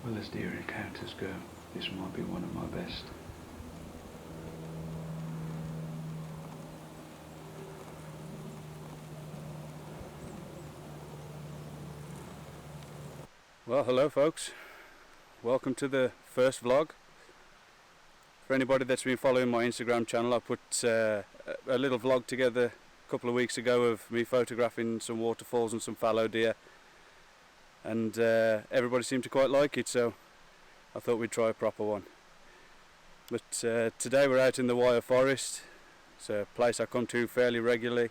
Well, as deer encounters go, this might be one of my best. Well, hello folks, welcome to the first vlog. For anybody that's been following my Instagram channel, I put a little vlog together a couple of weeks ago of me photographing some waterfalls and some fallow deer, and everybody seemed to quite like it, so I thought we'd try a proper one. But today we're out in the Wyre Forest. It's a place I come to fairly regularly.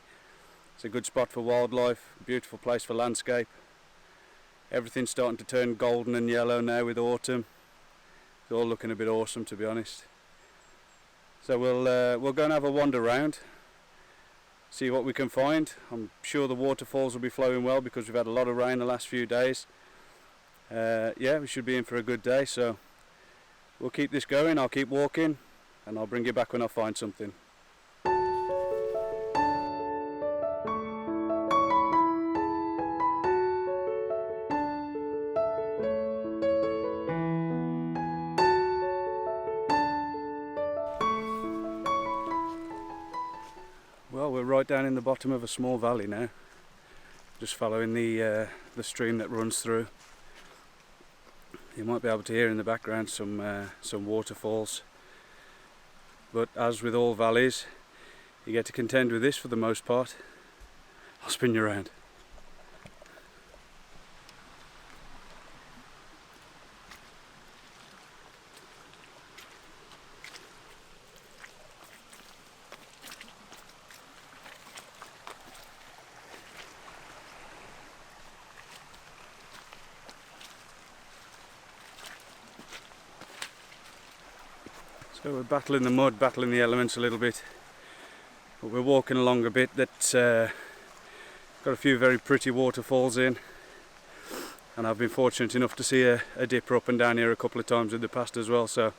It's a good spot for wildlife, beautiful place for landscape. Everything's starting to turn golden and yellow now with autumn. It's all looking a bit awesome, to be honest. So we'll go and have a wander around, see what we can find. I'm sure the waterfalls will be flowing well because we've had a lot of rain the last few days. Yeah, we should be in for a good day, so we'll keep this going. I'll keep walking and I'll bring you back when I find something. Well, we're right down in the bottom of a small valley now, just following the stream that runs through. You might be able to hear in the background some waterfalls, but as with all valleys, you get to contend with this for the most part. I'll spin you around. So we're battling the mud, battling the elements a little bit, but we're walking along a bit that's got a few very pretty waterfalls in, and I've been fortunate enough to see a dipper up and down here a couple of times in the past as well, so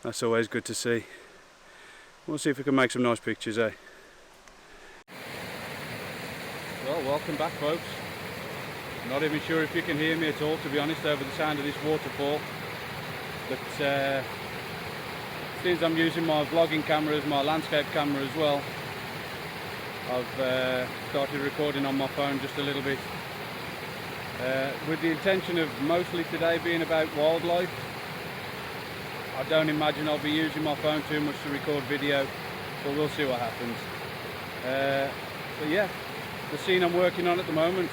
that's always good to see. We'll see if we can make some nice pictures, eh? Well, welcome back folks. Not even sure if you can hear me at all, to be honest, over the sound of this waterfall, but since I'm using my vlogging camera as my landscape camera as well, I've started recording on my phone just a little bit, with the intention of mostly today being about wildlife. I don't imagine I'll be using my phone too much to record video, but we'll see what happens. But yeah, the scene I'm working on at the moment,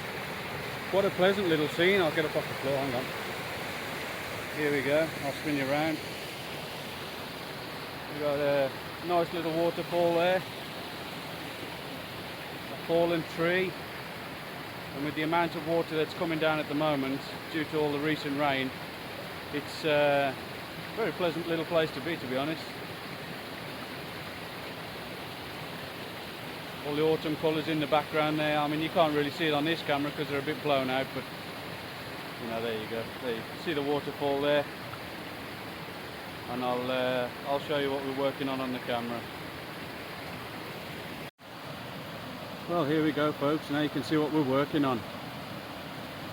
what a pleasant little scene. I'll get up off the floor, hang on. Here we go, I'll spin you around. We've got a nice little waterfall there, a fallen tree, and with the amount of water that's coming down at the moment due to all the recent rain, it's a very pleasant little place to be honest. All the autumn colours in the background there. I mean, you can't really see it on this camera because they're a bit blown out, but you know, there you go. There you can see the waterfall there. And I'll show you what we're working on the camera. Well, here we go folks, now you can see what we're working on.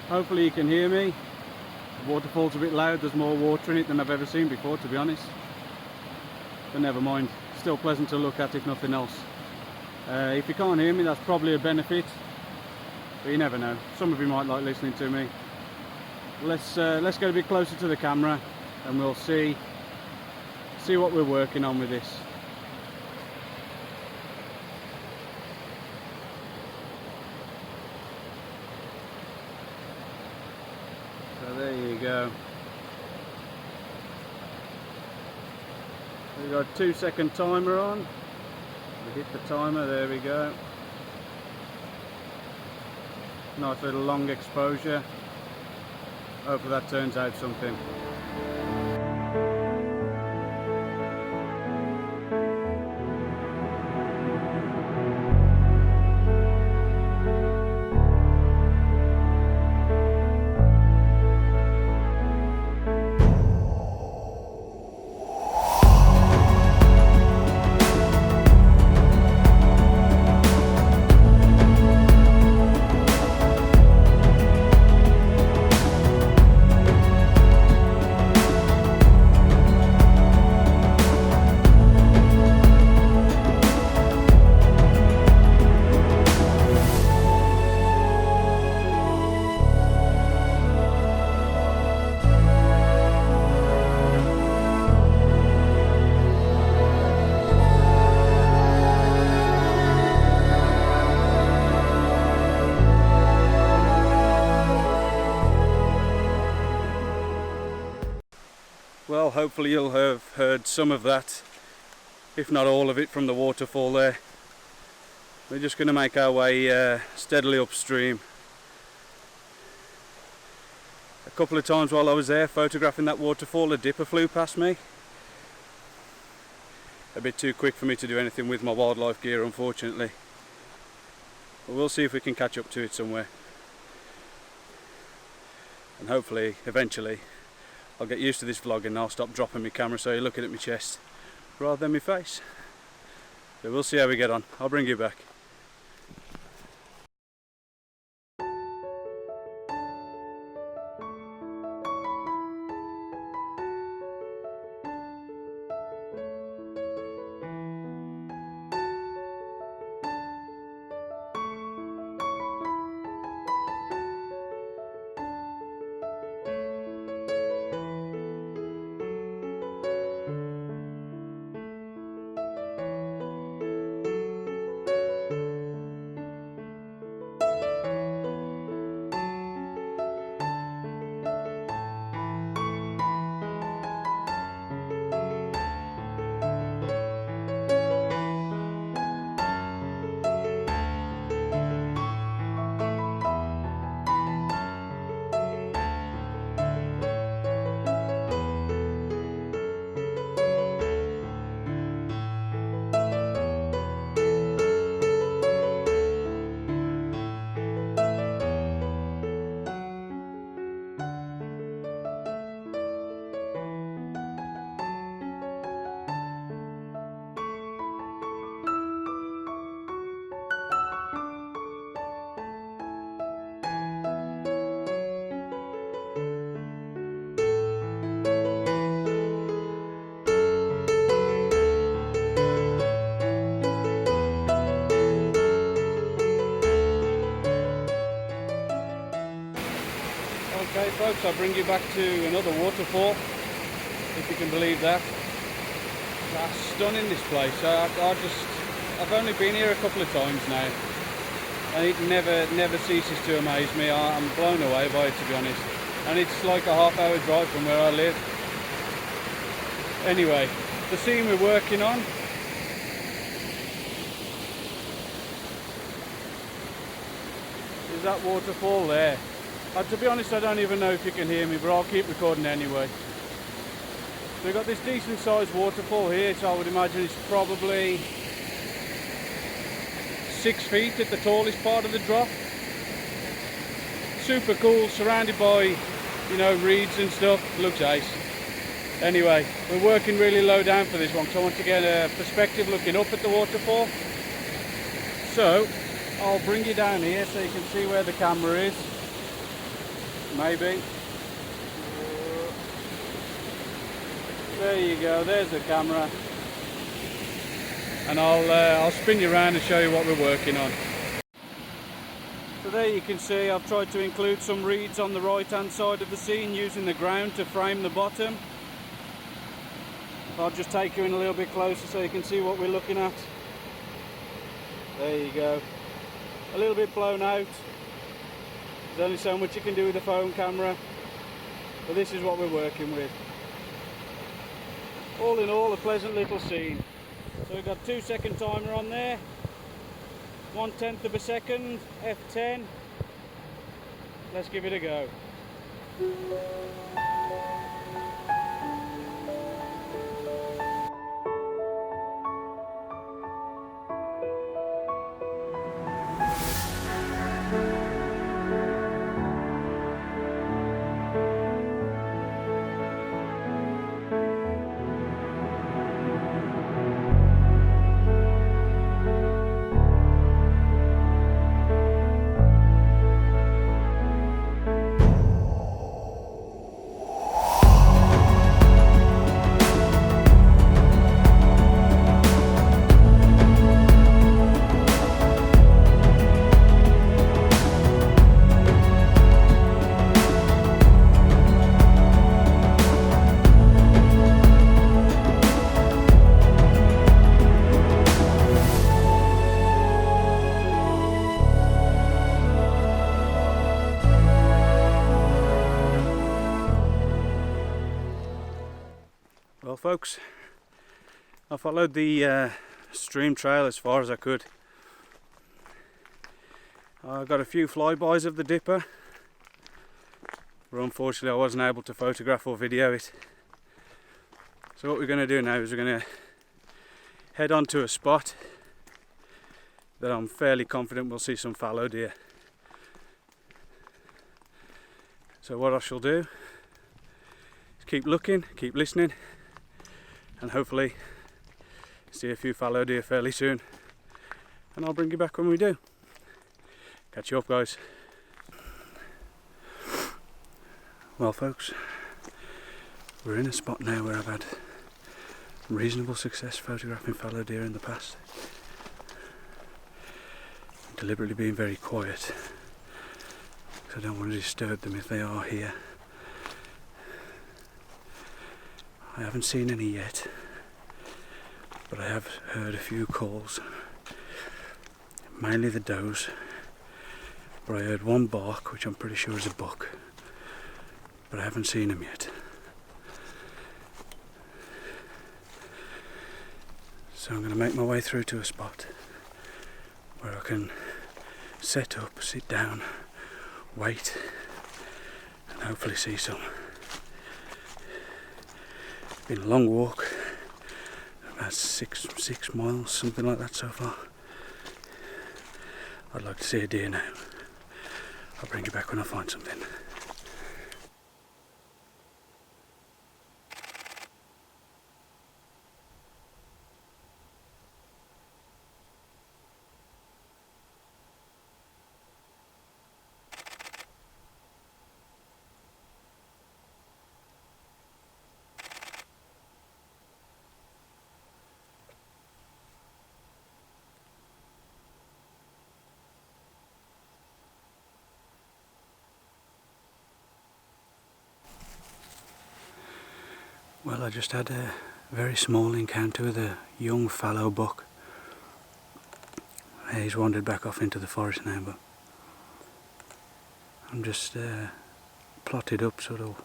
Hopefully you can hear me. The waterfall's a bit loud, there's more water in it than I've ever seen before, to be honest. But never mind, still pleasant to look at if nothing else. If you can't hear me, that's probably a benefit, but you never know. Some of you might like listening to me. Let's get a bit closer to the camera and we'll see what we're working on with this. So there you go. We've got a 2-second timer on. We hit the timer, there we go. Nice little long exposure. Hopefully that turns out something. Well, hopefully you'll have heard some of that, if not all of it, from the waterfall there. We're just going to make our way steadily upstream. A couple of times while I was there photographing that waterfall, a dipper flew past me. A bit too quick for me to do anything with my wildlife gear, unfortunately. But we'll see if we can catch up to it somewhere. And hopefully, eventually, I'll get used to this vlog and I'll stop dropping my camera so you're looking at my chest rather than my face. So we'll see how we get on. I'll bring you back. Okay folks, I'll bring you back to another waterfall, if you can believe that. That's stunning, this place. I've only been here a couple of times now, and it never ceases to amaze me. I'm blown away by it, to be honest. And it's like a half-hour drive from where I live. Anyway, the scene we're working on is that waterfall there. To be honest, I don't even know if you can hear me, but I'll keep recording anyway. So we've got this decent sized waterfall here, so I would imagine it's probably 6 feet at the tallest part of the drop. Super cool, surrounded by, you know, reeds and stuff. Looks ace. Anyway, we're working really low down for this one, because I want to get a perspective looking up at the waterfall. So I'll bring you down here so you can see where the camera is. Maybe. There you go, there's the camera. And I'll spin you around and show you what we're working on. So there you can see I've tried to include some reeds on the right hand side of the scene using the ground to frame the bottom. I'll just take you in a little bit closer so you can see what we're looking at. There you go. A little bit blown out. There's only so much you can do with a phone camera, but this is what we're working with. All in all, a pleasant little scene. So we've got 2-second timer on there, 1/10 of a second, f10. Let's give it a go. Well folks, I followed the stream trail as far as I could. I got a few flybys of the dipper, but unfortunately I wasn't able to photograph or video it. So what we're going to do now is we're going to head on to a spot that I'm fairly confident we'll see some fallow deer. So what I shall do is keep looking, keep listening, and hopefully see a few fallow deer fairly soon, and I'll bring you back when we do. Catch you up, guys. Well folks, we're in a spot now where I've had reasonable success photographing fallow deer in the past. I'm deliberately being very quiet because I don't want to disturb them if they are here. I haven't seen any yet, but I have heard a few calls, mainly the does, where I heard one bark, which I'm pretty sure is a buck, but I haven't seen him yet. So I'm going to make my way through to a spot where I can set up, sit down, wait, and hopefully see some. It's been a long walk, about six miles, something like that so far. I'd like to see a deer now. I'll bring you back when I find something. Well, I just had a very small encounter with a young fallow buck. He's wandered back off into the forest now, but I'm just plotted up, sort of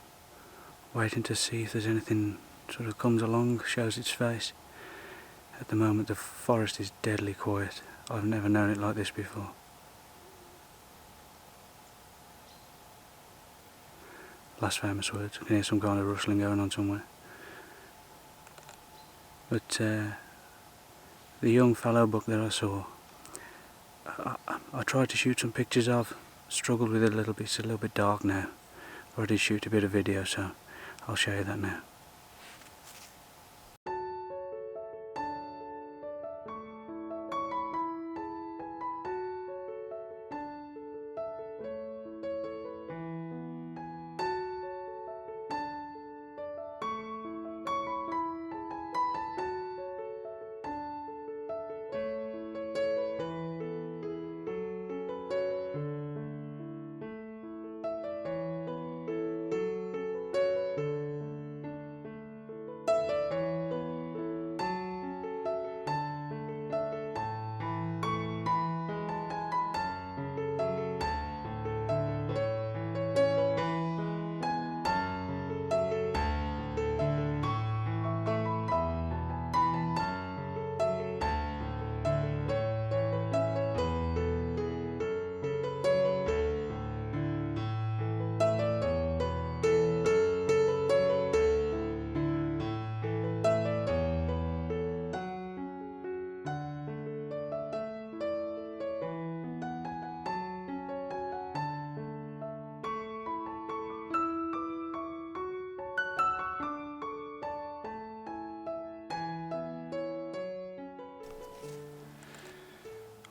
waiting to see if there's anything sort of comes along, shows its face. At the moment the forest is deadly quiet. I've never known it like this before. Last famous words. I can hear some kind of rustling going on somewhere. But the young fallow buck that I saw, I tried to shoot some pictures of, struggled with it a little bit. It's a little bit dark now, but I did shoot a bit of video, so I'll show you that now.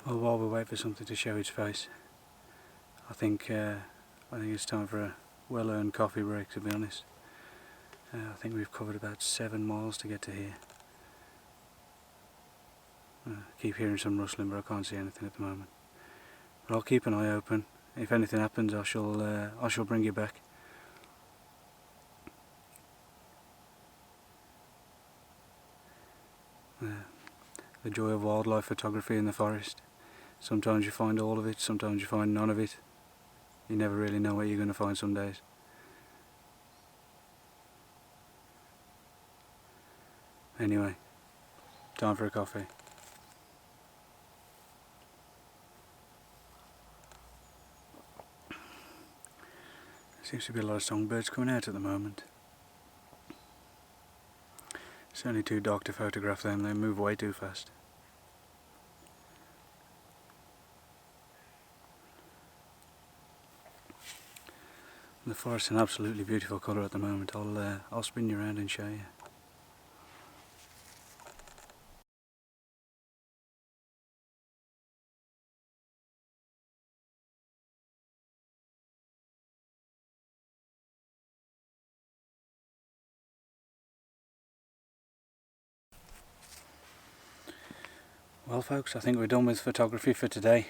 Well, while we wait for something to show its face, I think it's time for a well-earned coffee break, to be honest. I think we've covered about 7 miles to get to here. I keep hearing some rustling, but I can't see anything at the moment. But I'll keep an eye open. If anything happens, I shall bring you back. The joy of wildlife photography in the forest. Sometimes you find all of it, sometimes you find none of it. You never really know what you're going to find some days. Anyway, time for a coffee. Seems to be a lot of songbirds coming out at the moment. It's only too dark to photograph them, they move way too fast. The forest's an absolutely beautiful colour at the moment. I'll spin you around and show you. Well folks, I think we're done with photography for today.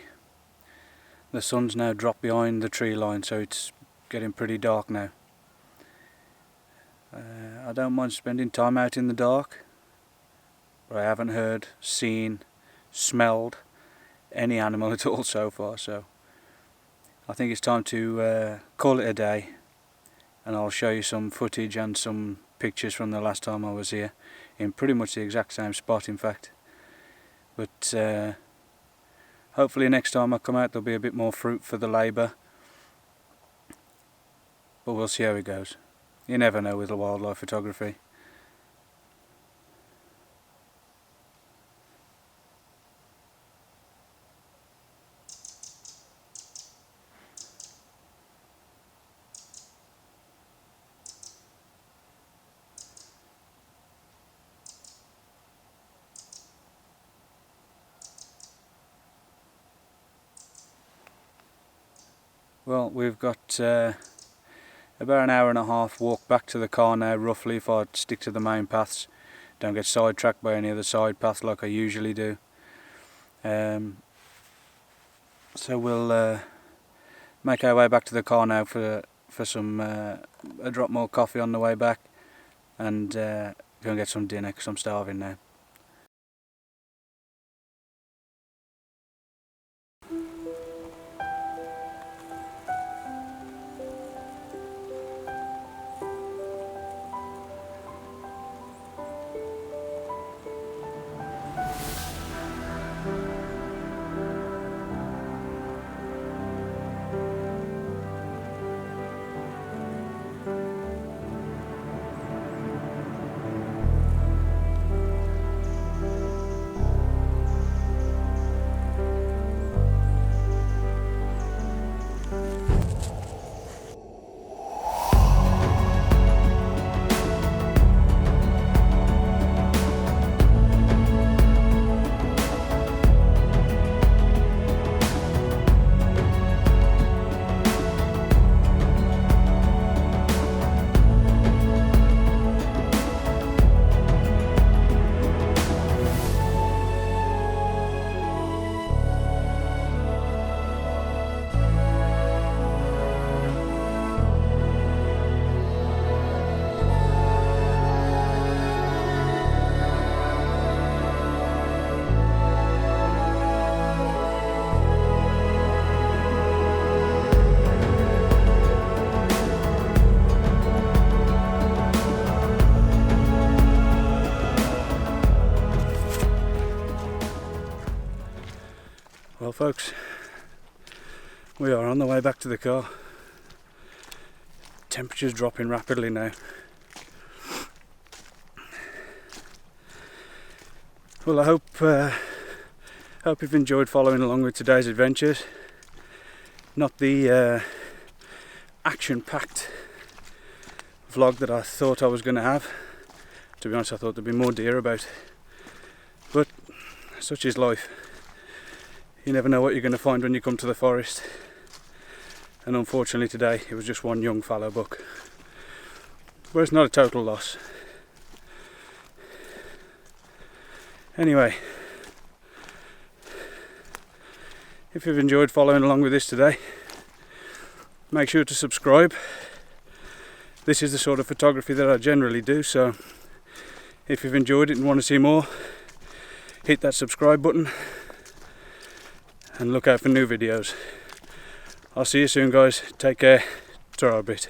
The sun's now dropped behind the tree line, so it's getting pretty dark now. I don't mind spending time out in the dark, but I haven't heard, seen, smelled any animal at all so far, so I think it's time to call it a day, and I'll show you some footage and some pictures from the last time I was here, in pretty much the exact same spot in fact. But hopefully next time I come out there'll be a bit more fruit for the labour, but we'll see how it goes. You never know with the wildlife photography. Well, we've got about an hour and a half walk back to the car now, roughly, if I stick to the main paths. Don't get sidetracked by any other side paths like I usually do. So we'll make our way back to the car now for some a drop more coffee on the way back, and go and get some dinner because I'm starving now. Well folks, we are on the way back to the car. Temperature's dropping rapidly now. Well, I hope you've enjoyed following along with today's adventures. Not the action-packed vlog that I thought I was going to have. To be honest, I thought there'd be more deer about, but such is life. You never know what you're going to find when you come to the forest, and unfortunately today it was just one young fallow buck, but it's not a total loss. Anyway, if you've enjoyed following along with this today, make sure to subscribe. This is the sort of photography that I generally do, so if you've enjoyed it and want to see more, hit that subscribe button and look out for new videos. I'll see you soon guys, take care, ta-ra a bit.